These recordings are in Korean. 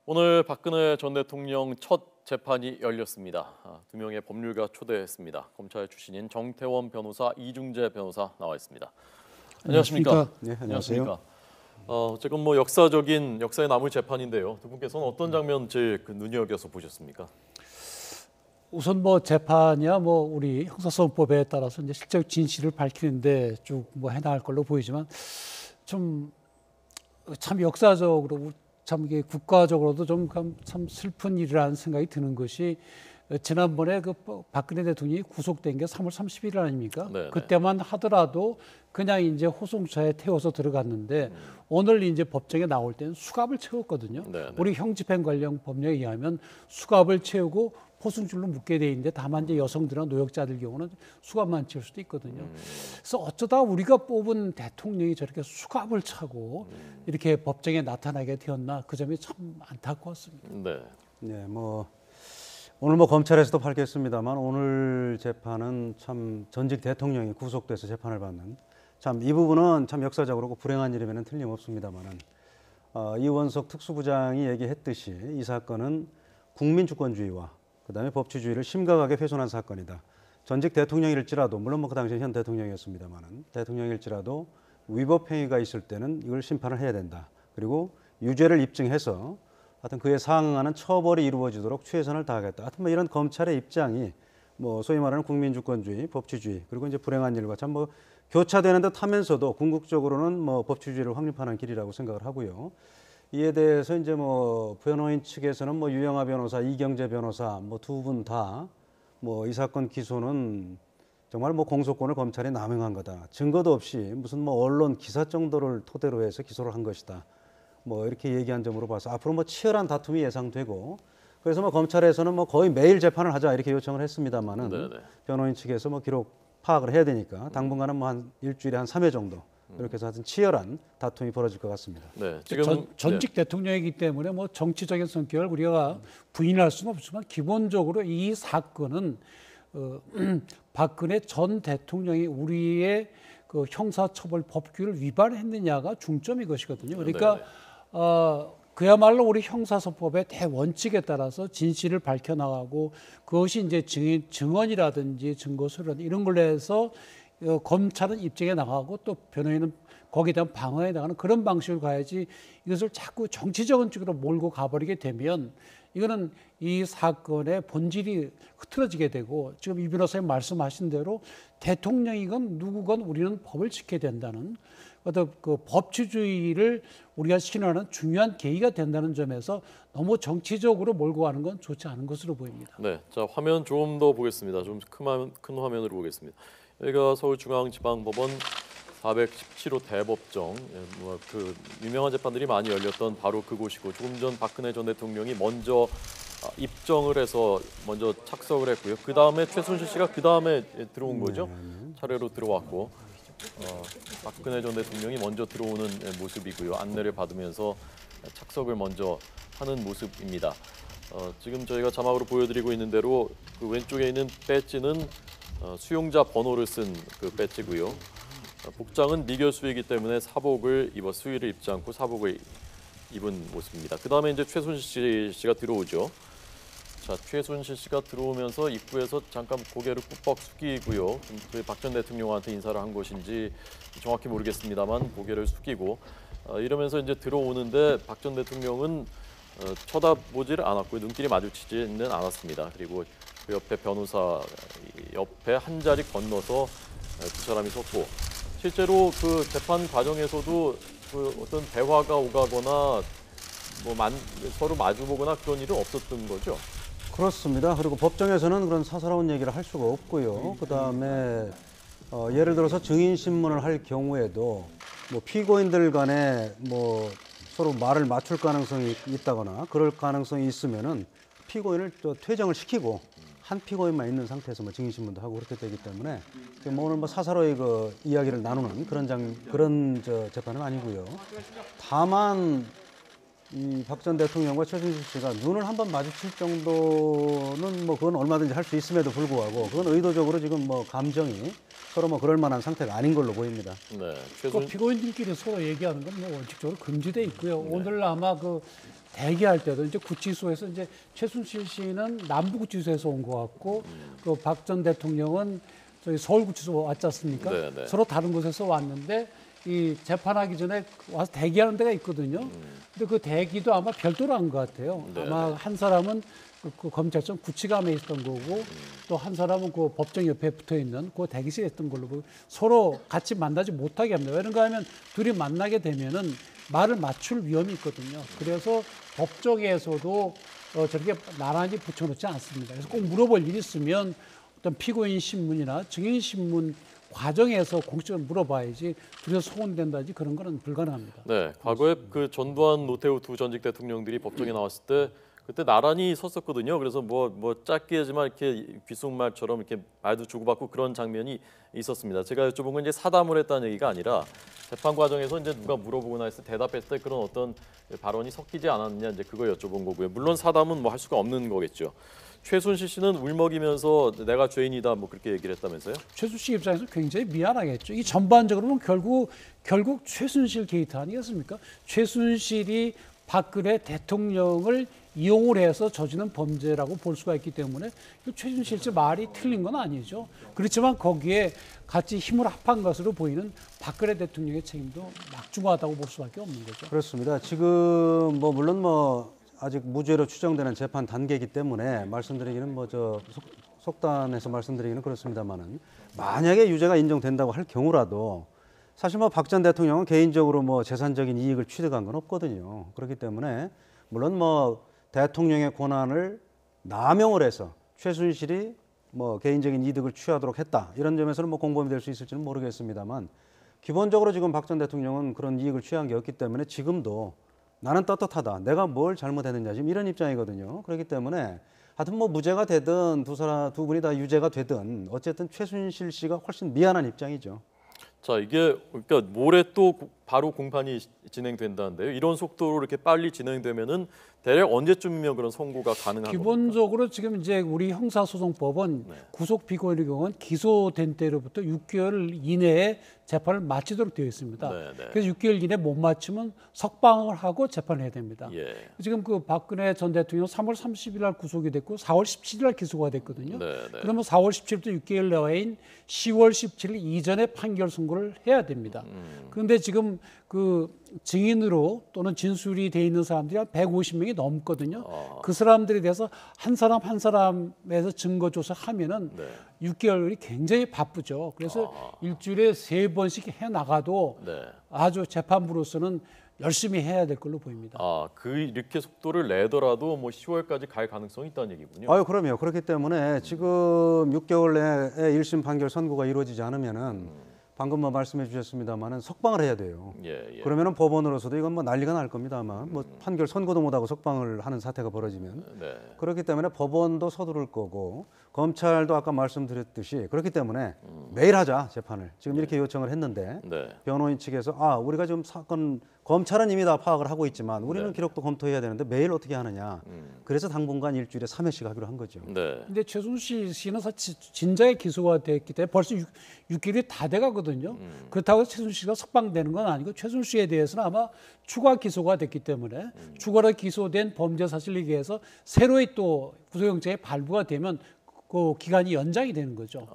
오늘 박근혜 전 대통령 첫 재판이 열렸습니다. 두 명의 법률가 초대했습니다. 검찰 출신인 정태원 변호사, 이중재 변호사 나와 있습니다. 안녕하십니까? 네, 안녕하세요. 지금 역사에 남을 재판인데요. 두 분께서는 어떤 장면 제일 눈여겨서 보셨습니까? 우선 재판이야 우리 형사소송법에 따라서 이제 실적 진실을 밝히는데 쭉 해나갈 걸로 보이지만 참 역사적으로 참 이게 국가적으로도 참 슬픈 일이라는 생각이 드는 것이 지난번에 박근혜 대통령이 구속된 게 3월 30일 아닙니까? 네네. 그때만 하더라도 그냥 이제 호송차에 태워서 들어갔는데 오늘 이제 법정에 나올 때는 수갑을 채웠거든요. 네네. 우리 형집행 관련 법령에 의하면 수갑을 채우고 포승줄로 묶게 돼 있는데 다만 이제 여성들이나 노역자들 경우는 수갑만 채울 수도 있거든요. 그래서 어쩌다 우리가 뽑은 대통령이 저렇게 수갑을 차고 이렇게 법정에 나타나게 되었나 그 점이 참 안타까웠습니다. 네. 오늘 검찰에서도 밝혔습니다만 오늘 재판은 참 전직 대통령이 구속돼서 재판을 받는 참 이 부분은 참 역사적으로 불행한 일이면 틀림없습니다만은 이원석 특수부장이 얘기했듯이 이 사건은 국민 주권주의와 그다음에 법치주의를 심각하게 훼손한 사건이다. 전직 대통령일지라도 물론 그 당시 현 대통령이었습니다만은 대통령일지라도 위법 행위가 있을 때는 이걸 심판을 해야 된다. 그리고 유죄를 입증해서 하여튼 그에 상응하는 처벌이 이루어지도록 최선을 다하겠다. 하여튼 이런 검찰의 입장이 소위 말하는 국민주권주의, 법치주의 그리고 이제 불행한 일과 참 교차되는 듯 하면서도 궁극적으로는 법치주의를 확립하는 길이라고 생각을 하고요. 이에 대해서 이제 변호인 측에서는 유영하 변호사, 이경재 변호사 두 분 다 이 사건 기소는 정말 공소권을 검찰이 남용한 거다. 증거도 없이 무슨 언론 기사 정도를 토대로 해서 기소를 한 것이다. 이렇게 얘기한 점으로 봐서 앞으로 치열한 다툼이 예상되고 그래서 검찰에서는 거의 매일 재판을 하자 이렇게 요청을 했습니다만은 네네. 변호인 측에서 기록 파악을 해야 되니까 당분간은 한 일주일에 한 3회 정도 이렇게 해서 하여튼 치열한 다툼이 벌어질 것 같습니다. 네. 지금 전직 대통령이기 때문에 정치적인 성격을 우리가 부인할 수는 없지만 기본적으로 이 사건은 박근혜 전 대통령이 우리의 형사처벌 법규를 위반했느냐가 중점이 것이거든요. 그러니까 그야말로 우리 형사소법의 대원칙에 따라서 진실을 밝혀나가고 그것이 이제 증언이라든지 증거 수련 이런 걸로 해서 검찰은 입증해 나가고 또 변호인은 거기에 대한 방어해 나가는 그런 방식으로 가야지 이것을 자꾸 정치적인 쪽으로 몰고 가버리게 되면 이거는 이 사건의 본질이 흐트러지게 되고 지금 이 변호사님 말씀하신 대로 대통령이건 누구건 우리는 법을 지켜야 된다는 어떤 법치주의를 우리가 신뢰하는 중요한 계기가 된다는 점에서 너무 정치적으로 몰고 가는 건 좋지 않은 것으로 보입니다. 네. 자, 화면 좀 더 보겠습니다. 좀 큰 화면으로 보겠습니다. 여기가 서울중앙지방법원 417호 대법정, 유명한 재판들이 많이 열렸던 바로 그곳이고 조금 전 박근혜 전 대통령이 먼저 입정을 해서 먼저 착석을 했고요. 그 다음에 최순실 씨가 그 다음에 들어온 거죠. 차례로 들어왔고 박근혜 전 대통령이 먼저 들어오는 모습이고요. 안내를 받으면서 착석을 먼저 하는 모습입니다. 지금 저희가 자막으로 보여드리고 있는 대로 그 왼쪽에 있는 배지는 수용자 번호를 쓴 그 배지고요. 복장은 미결수이기 때문에 수의를 입지 않고 사복을 입은 모습입니다. 그 다음에 이제 최순실 씨가 들어오죠. 자, 최순실 씨가 들어오면서 입구에서 잠깐 고개를 꾹뻑 숙이고요. 박 전 대통령한테 인사를 한 것인지 정확히 모르겠습니다만 고개를 숙이고 이러면서 이제 들어오는데 박 전 대통령은 쳐다보지를 않았고요. 눈길이 마주치지는 않았습니다. 그리고 그 옆에 변호사 옆에 한 자리 건너서 두 사람이 섰고 실제로 그 재판 과정에서도 어떤 대화가 오가거나 서로 마주보거나 그런 일은 없었던 거죠. 그렇습니다. 그리고 법정에서는 그런 사사로운 얘기를 할 수가 없고요. 그다음에 예를 들어서 증인 신문을 할 경우에도 피고인들 간에 서로 말을 맞출 가능성이 있다거나 그럴 가능성이 있으면은 피고인을 또 퇴정을 시키고 한 피고인만 있는 상태에서 증인 신문도 하고 그렇게 되기 때문에 오늘 사사로이 이야기를 나누는 그런 재판은 아니고요. 다만 이 박 전 대통령과 최순실 씨가 눈을 한번 마주칠 정도는 그건 얼마든지 할 수 있음에도 불구하고 그건 의도적으로 지금 감정이 서로 그럴 만한 상태가 아닌 걸로 보입니다. 네. 피고인들끼리 서로 얘기하는 건 원칙적으로 금지돼 있고요. 네. 오늘 아마 대기할 때도 이제 구치소에서 이제 최순실 씨는 남부구치소에서 온 것 같고 그 박 전 대통령은 저희 서울구치소 왔지 않습니까? 네, 네. 서로 다른 곳에서 왔는데 이 재판하기 전에 와서 대기하는 데가 있거든요. 근데 그 대기도 아마 별도로 한 것 같아요. 네, 아마 네. 한 사람은 그 검찰청 구치감에 있었던 거고 또 한 사람은 그 법정 옆에 붙어 있는 그 대기실에 있던 걸로 보고 서로 같이 만나지 못하게 합니다. 왜는가 하면 둘이 만나게 되면은 말을 맞출 위험이 있거든요. 그래서 법정에서도 저렇게 나란히 붙여놓지 않습니다. 그래서 꼭 물어볼 일이 있으면 어떤 피고인 신문이나 증인 신문 과정에서 공식적으로 물어봐야지 둘이서 소원된다든지 그런 거는 불가능합니다. 네, 과거에 그 전두환, 노태우 두 전직 대통령들이 법정에 나왔을 때 그때 나란히 섰었거든요. 그래서 뭐 짧게 하지만 이렇게 귓속말처럼 이렇게 말도 주고받고 그런 장면이 있었습니다. 제가 여쭤본 건 이제 사담을 했다는 얘기가 아니라 재판 과정에서 이제 누가 물어보거나 해서 대답했을 때 그런 어떤 발언이 섞이지 않았느냐 이제 그걸 여쭤본 거고요. 물론 사담은 뭐 할 수가 없는 거겠죠. 최순실 씨는 울먹이면서 내가 죄인이다 뭐 그렇게 얘기를 했다면서요? 최순실 씨 입장에서 굉장히 미안하겠죠. 이 전반적으로는 결국 최순실 게이트 아니겠습니까? 최순실이 박근혜 대통령을 이용을 해서 저지른 범죄라고 볼 수가 있기 때문에 최순실 씨 말이 틀린 건 아니죠. 그렇지만 거기에 같이 힘을 합한 것으로 보이는 박근혜 대통령의 책임도 막중하다고 볼 수밖에 없는 거죠. 그렇습니다. 지금 뭐 물론 뭐 아직 무죄로 추정되는 재판 단계이기 때문에 말씀드리기는 뭐 저 속단해서 말씀드리기는 그렇습니다만은 만약에 유죄가 인정된다고 할 경우라도 사실 뭐 박 전 대통령은 개인적으로 뭐 재산적인 이익을 취득한 건 없거든요. 그렇기 때문에 물론 뭐 대통령의 권한을 남용을 해서 최순실이 뭐 개인적인 이득을 취하도록 했다 이런 점에서는 뭐 공범이 될 수 있을지는 모르겠습니다만 기본적으로 지금 박 전 대통령은 그런 이익을 취한 게 없기 때문에 지금도 나는 떳떳하다. 내가 뭘 잘못했느냐 지금 이런 입장이거든요. 그렇기 때문에 하여튼 뭐 무죄가 되든 두 분이 다 유죄가 되든 어쨌든 최순실 씨가 훨씬 미안한 입장이죠. 자, 이게 그러니까 모레 또 바로 공판이 진행된다는데요. 이런 속도로 이렇게 빨리 진행되면은 대략 언제쯤이면 그런 선고가 가능한 겁니까? 기본적으로 지금 이제 우리 형사소송법은 네. 구속 피고인의 경우는 기소된 때로부터 6개월 이내에 재판을 마치도록 되어 있습니다. 네, 네. 그래서 6개월 이내 못 마치면 석방을 하고 재판을 해야 됩니다. 예. 지금 그 박근혜 전 대통령 3월 30일 날 구속이 됐고 4월 17일 날 기소가 됐거든요. 네, 네. 그러면 4월 17일부터 6개월 내외인 10월 17일 이전에 판결 선고를 해야 됩니다. 그런데 지금 그 증인으로 또는 진술이 돼 있는 사람들이 한 150명이 넘거든요. 그 사람들에 대해서 한 사람 한 사람에서 증거 조사하면은 네. 6개월이 굉장히 바쁘죠. 그래서 일주일에 3번씩 해 나가도 네. 아주 재판부로서는 열심히 해야 될 걸로 보입니다. 이렇게 속도를 내더라도 뭐 10월까지 갈 가능성이 있다는 얘기군요. 아유, 그럼요. 그렇기 때문에 지금 6개월 내에 1심 판결 선고가 이루어지지 않으면은 방금 뭐 말씀해 주셨습니다만은 석방을 해야 돼요. 예. 그러면은 법원으로서도 이건 뭐 난리가 날 겁니다. 아마 뭐 판결 선고도 못하고 석방을 하는 사태가 벌어지면 네. 그렇기 때문에 법원도 서두를 거고 검찰도 아까 말씀드렸듯이 그렇기 때문에 매일 하자 재판을 지금 이렇게 요청을 했는데 네. 변호인 측에서 우리가 지금 사건 검찰은 이미 다 파악을 하고 있지만 우리는 네. 기록도 검토해야 되는데 매일 어떻게 하느냐. 그래서 당분간 일주일에 3회씩 하기로 한 거죠. 네. 근데 최순실 씨는 사실 진작에 기소가 됐기 때문에 벌써 6개월이 다 돼가거든요. 그렇다고 해서 최순실 씨가 석방되는 건 아니고 최순실 씨에 대해서는 아마 추가 기소가 됐기 때문에 추가로 기소된 범죄 사실에 의해서 새로이 또 구속영장이 발부가 되면 그 기간이 연장이 되는 거죠.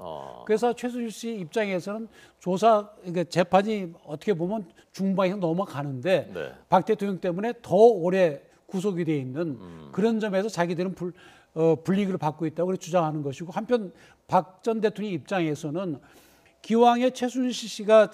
그래서 최순실 씨 입장에서는 그러니까 재판이 어떻게 보면 중반에 넘어가는데 네. 박 대통령 때문에 더 오래 구속이 돼 있는 그런 점에서 자기들은 불이익을 받고 있다고 그렇게 주장하는 것이고 한편 박 전 대통령 입장에서는 기왕에 최순실 씨가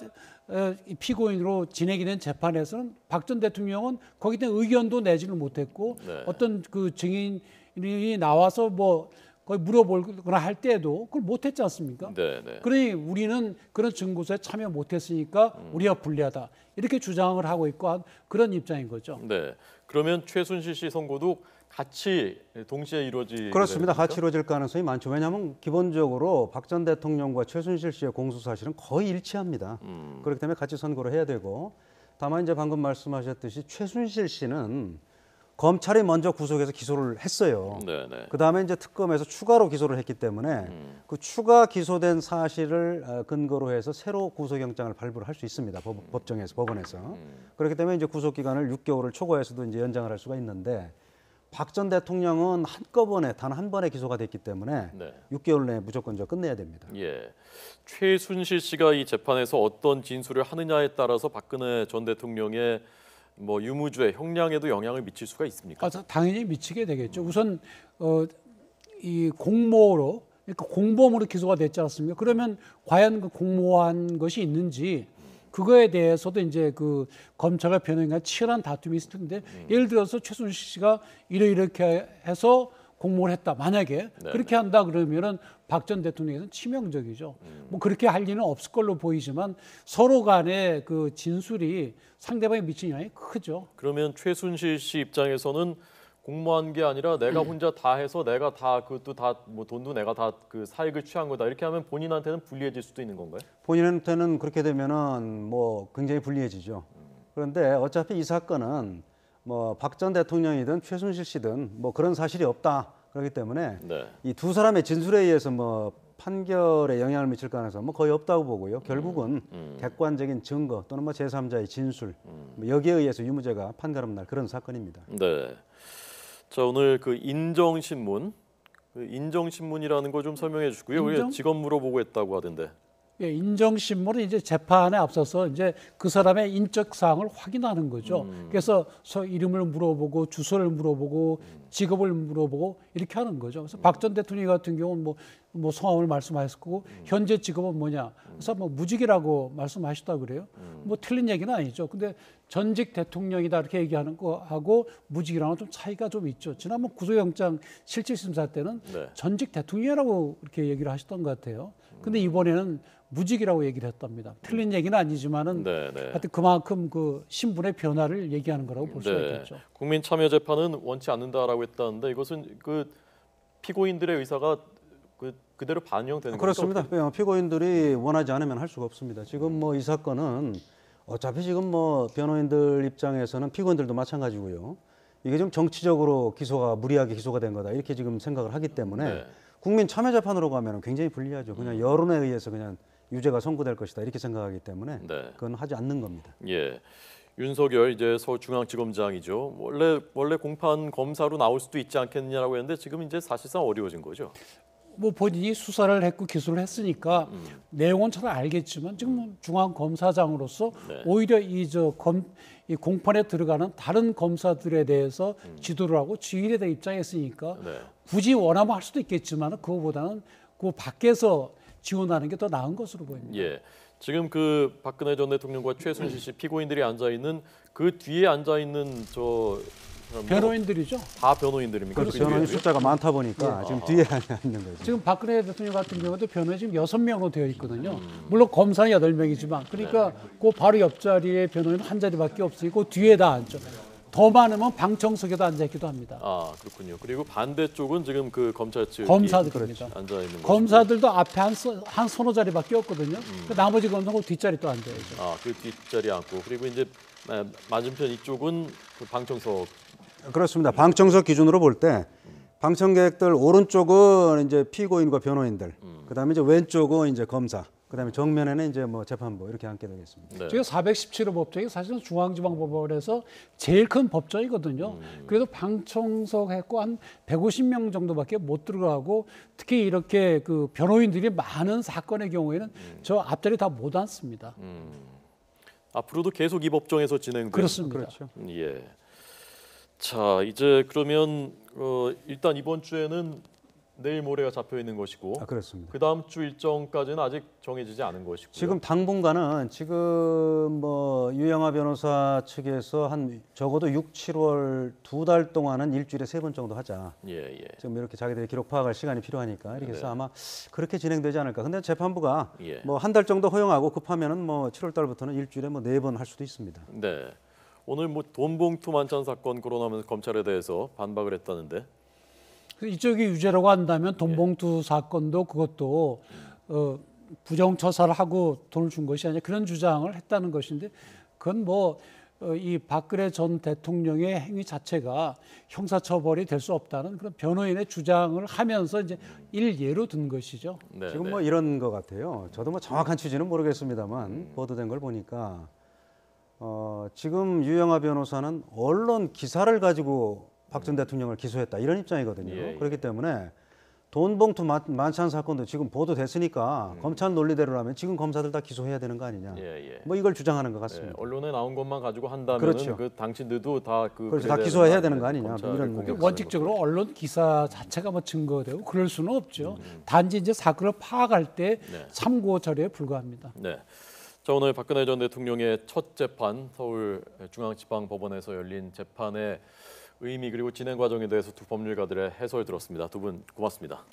피고인으로 진행이 된 재판에서는 박 전 대통령은 거기에 대한 의견도 내지를 못했고 네. 어떤 그 증인이 나와서 뭐 거의 물어보거나 할 때도 그걸 못했지 않습니까? 네. 네. 그러니 우리는 그런 증거서에 참여 못했으니까 우리가 불리하다 이렇게 주장을 하고 있고 그런 입장인 거죠. 네. 그러면 최순실 씨 선고도 같이 동시에 이루어지게 그렇습니다. 됩니까? 같이 이루어질 가능성이 많죠. 왜냐하면 기본적으로 박 전 대통령과 최순실 씨의 공소 사실은 거의 일치합니다. 그렇기 때문에 같이 선고를 해야 되고 다만 이제 방금 말씀하셨듯이 최순실 씨는 검찰이 먼저 구속해서 기소를 했어요. 네, 네. 그 다음에 이제 특검에서 추가로 기소를 했기 때문에 그 추가 기소된 사실을 근거로 해서 새로 구속영장을 발부를 할 수 있습니다. 법정에서, 법원에서. 그렇기 때문에 이제 구속 기간을 6개월을 초과해서도 이제 연장을 할 수가 있는데 박 전 대통령은 한꺼번에 단 한 번에 기소가 됐기 때문에 네. 6개월 내에 무조건 끝내야 됩니다. 예. 최순실 씨가 이 재판에서 어떤 진술을 하느냐에 따라서 박근혜 전 대통령의 뭐 유무죄, 형량에도 영향을 미칠 수가 있습니까? 당연히 미치게 되겠죠. 우선 이 공모로, 그러니까 공범으로 기소가 됐지 않습니까? 그러면 과연 그 공모한 것이 있는지 그거에 대해서도 이제 그 검찰과 변호인과 치열한 다툼이 있을 텐데 예를 들어서 최순실 씨가 이렇게 해서 공모를 했다. 만약에 네. 그렇게 한다 그러면은 박 전 대통령에서는 치명적이죠. 뭐 그렇게 할 리는 없을 걸로 보이지만 서로 간의 그 진술이 상대방에 미치는 영향이 크죠. 그러면 최순실 씨 입장에서는 공모한 게 아니라 내가 혼자 다 해서 내가 다 그것도 다 뭐 돈도 내가 다 그 사익을 취한 거다 이렇게 하면 본인한테는 불리해질 수도 있는 건가요? 본인한테는 그렇게 되면은 뭐 굉장히 불리해지죠. 그런데 어차피 이 사건은 뭐 박 전 대통령이든 최순실 씨든 뭐 그런 사실이 없다. 그렇기 때문에 네. 이 두 사람의 진술에 의해서 뭐 판결에 영향을 미칠 가능성은 뭐 거의 없다고 보고요. 결국은 객관적인 증거 또는 뭐 제3자의 진술 뭐 여기에 의해서 유무죄가 판가름 날 그런 사건입니다. 네. 자, 오늘 그 인정신문, 그 인정신문이라는 거 좀 설명해 주시고요. 인정? 우리 직업 물어보고 했다고 하던데. 예, 인정신문은 이제 재판에 앞서서 이제 그 사람의 인적 사항을 확인하는 거죠. 그래서 이름을 물어보고 주소를 물어보고 직업을 물어보고 이렇게 하는 거죠. 그래서 박 전 대통령 같은 경우는 뭐 성함을 말씀하셨을 거고 현재 직업은 뭐냐. 그래서 뭐 무직이라고 말씀하셨다 그래요. 뭐 틀린 얘기는 아니죠. 근데 전직 대통령이다 이렇게 얘기하는 거하고 무직이랑은 좀 차이가 좀 있죠. 지난번 구속영장 실질심사 때는 네. 전직 대통령이라고 이렇게 얘기를 하셨던 것 같아요. 근데 이번에는 무직이라고 얘기를 했답니다. 틀린 얘기는 아니지만은 네, 네. 하여튼 그만큼 그 신분의 변화를 얘기하는 거라고 볼 수가 있겠죠. 국민참여재판은 원치 않는다라고 했다는데 이것은 그 피고인들의 의사가 그대로 반영되는 그렇습니다. 겁니까? 피고인들이 원하지 않으면 할 수가 없습니다. 지금 뭐 이 사건은 어차피 지금 뭐 변호인들 입장에서는 피고인들도 마찬가지고요. 이게 좀 정치적으로 무리하게 기소가 된 거다 이렇게 지금 생각을 하기 때문에 네. 국민 참여재판으로 가면 굉장히 불리하죠. 그냥 여론에 의해서 그냥 유죄가 선고될 것이다 이렇게 생각하기 때문에 네. 그건 하지 않는 겁니다. 예. 윤석열 이제 서울중앙지검장이죠. 원래 공판 검사로 나올 수도 있지 않겠느냐라고 했는데 지금 이제 사실상 어려워진 거죠. 뭐 본인이 수사를 했고 기소를 했으니까 내용은 잘 알겠지만 지금 중앙검사장으로서 네. 오히려 이 공판에 들어가는 다른 검사들에 대해서 지도를 하고 지휘에 대한 입장에 있으니까 네. 굳이 원하면 할 수도 있겠지만 그거보다는 그 밖에서 지원하는 게 더 나은 것으로 보입니다. 예. 지금 그 박근혜 전 대통령과 최순실 씨 피고인들이 앉아 있는 그 뒤에 앉아 있는 저 사람들 변호인들이죠. 다 변호인들입니까? 그렇죠. 그 변호인 뒤에도요? 숫자가 많다 보니까 지금 뒤에 있는 거죠. 지금 박근혜 대통령 같은 경우도 변호인 지금 6명으로 되어 있거든요. 물론 검사는 8명이지만 그러니까 그 바로 옆자리에 변호인 한 자리밖에 없으니까 그 뒤에 다 앉죠. 더 많으면 방청석에도 앉아 있기도 합니다. 아 그렇군요. 그리고 반대쪽은 지금 그 검찰 측 검사들입니다. 앉아 있는 검사들도 앞에 한 서너 자리밖에 없거든요. 그 나머지 검사는 그 뒷자리 또 앉아야죠. 아그 뒷자리에 앉고 그리고 이제 맞은편 이쪽은 그 방청석. 그렇습니다. 방청석 기준으로 볼 때 방청객들 오른쪽은 이제 피고인과 변호인들, 그다음에 이제 왼쪽은 이제 검사, 그다음에 정면에는 이제 뭐 재판부 이렇게 앉게 되겠습니다. 네. 저희가 417호 법정이 사실은 중앙지방법원에서 제일 큰 법정이거든요. 그래도 방청석 했고 한 150명 정도밖에 못 들어가고 특히 이렇게 그 변호인들이 많은 사건의 경우에는 저 앞자리 다 못 앉습니다. 앞으로도 계속 이 법정에서 진행돼요. 그렇습니다. 그렇죠. 예. 자 이제 그러면 일단 이번 주에는 내일 모레가 잡혀 있는 것이고 그렇습니다. 그 다음 주 일정까지는 아직 정해지지 않은 것이고요. 지금 당분간은 지금 뭐 유영하 변호사 측에서 한 적어도 6, 7월 2달 동안은 일주일에 3번 정도 하자. 예. 지금 이렇게 자기들이 기록 파악할 시간이 필요하니까 이렇게 해서 네. 아마 그렇게 진행되지 않을까. 근데 재판부가 예. 뭐 한 달 정도 허용하고 급하면은 뭐 7월 달부터는 일주일에 뭐 4번 할 수도 있습니다. 네. 오늘 뭐 돈봉투 만찬 사건 거론하면서 검찰에 대해서 반박을 했다는데. 이쪽이 유죄라고 한다면 돈봉투 사건도 그것도 부정처사를 하고 돈을 준 것이 아니라 그런 주장을 했다는 것인데 그건 뭐 이 박근혜 전 대통령의 행위 자체가 형사처벌이 될 수 없다는 그런 변호인의 주장을 하면서 이제 일예로 든 것이죠. 네, 지금 네. 뭐 이런 것 같아요. 저도 뭐 정확한 취지는 모르겠습니다만 보도된 걸 보니까 지금 유영하 변호사는 언론 기사를 가지고 박 전 대통령을 기소했다 이런 입장이거든요. 예, 예. 그렇기 때문에 돈 봉투 만찬 사건도 지금 보도됐으니까 검찰 논리대로라면 지금 검사들 다 기소해야 되는 거 아니냐. 예, 예. 뭐 이걸 주장하는 것 네, 같습니다. 언론에 나온 것만 가지고 한다면 그렇죠. 그 당신들도 다 그래서 다 기소해야 되는 거 아니냐, 이런 근데 원칙적으로 언론 기사 자체가 뭐 증거되고 그럴 수는 없죠. 음. 단지 이제 사건을 파악할 때 네. 참고 자료에 불과합니다. 네. 자, 오늘 박근혜 전 대통령의 첫 재판 서울중앙지방법원에서 열린 재판의 의미 그리고 진행 과정에 대해서 두 법률가들의 해설 들었습니다. 두 분 고맙습니다.